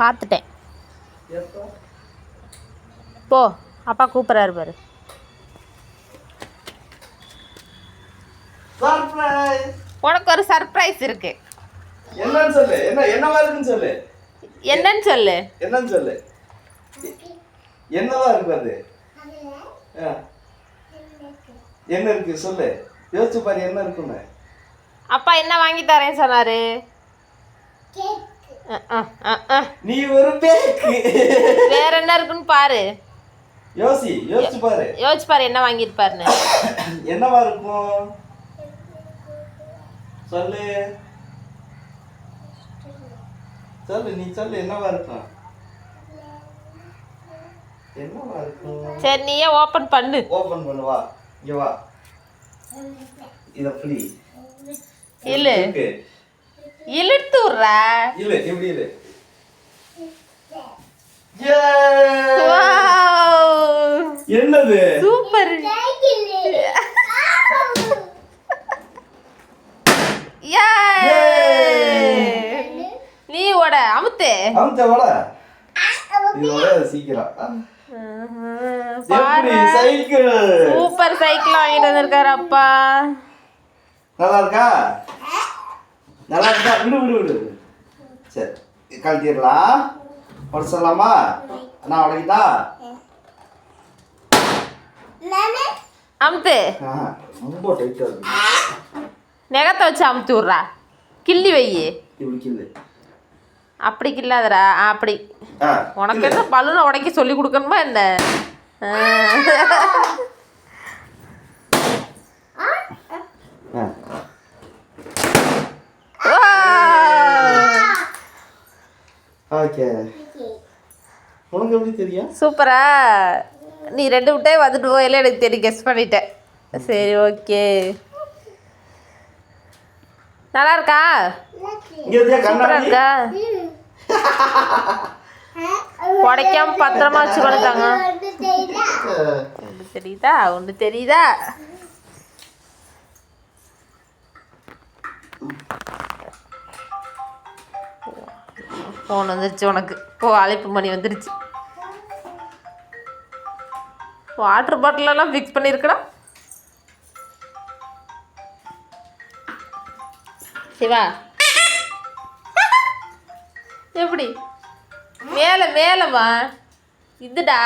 பார்த்துட்டேன். போ, அப்பா கூப்பிட்றாரு பாரு. உனக்கு ஒரு சர்ப்ரைஸ் இருக்கு. என்னன்னு சொல்லு. என்னவா இருக்குன்னு சொல்லு. என்னன்னு சொல்லு. என்னன்னு சொல்லு. என்னவா இருக்கு அது? என்ன இருக்கு சொல்லு. யோசிச்சு பாரு என்ன இருக்குன்னு. அப்பா என்ன வாங்கி தரேன்னு சொன்னாரு? நீ ஒரு பேக்கு. வேற என்ன இருக்குன்னு பாரு. யோசிச்சு பாரு என்ன வாங்கியிருப்பாருன்னு. என்னவா இருக்கும் சொல்லு. நீ சொல்லு என்னவா இருக்கும். சரி நீயே ஓபன் பண்ணு. வா இங்க வா. இத புடி. இழுத்து விடுறா. எப்படி இழு. என்னது? சூப்பர். நீ ஓட அமுத்து. ஓட. இதோட சீக்கிரம். சைக்கிள். சூப்பர் சைக்கிள் வாங்கிட்டு வந்திருக்காரு அப்பா. நல்லா இருக்கா? விடு. சரி கழட்டிடலாம். உடச்சிடலாமா? நான் உடைக்கிட்டா? அமுத்து. ரொம்ப டைட்டா இருக்கு. நெகத்தை வச்சு அமுத்து விட்றா. கிள்ளி வை. இப்படி கிள்ளு. அப்படி கில்லாதடா. அப்படி. உனக்கு என்ன பலூனை உடைக்க சொல்லி கொடுக்கணுமா என்ன? உனக்கு எப்படி தெரியும்? சூப்பரா. நீ 2 விட்டே வந்துட்டு போயில எனக்கு தெரியும். கெஸ் பண்ணிட்டேன். சரி ஓகே. நல்லா இருக்கா? சூப்பரா இருக்கா? உடைக்காம பத்திரமா வச்சுக்கொடுத்தாங்க. ஒன்று தெரியுதா? ஃபோன் வந்துருச்சு உனக்கு. அழைப்பு மணி வந்துருச்சு. வாட்டர் பாட்டிலெல்லாம் ஃபிக்ஸ் பண்ணியிருக்கடா சிவா. எப்படி மேலமா இதுடா.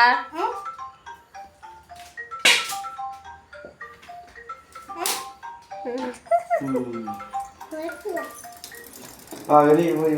வெளியே போய்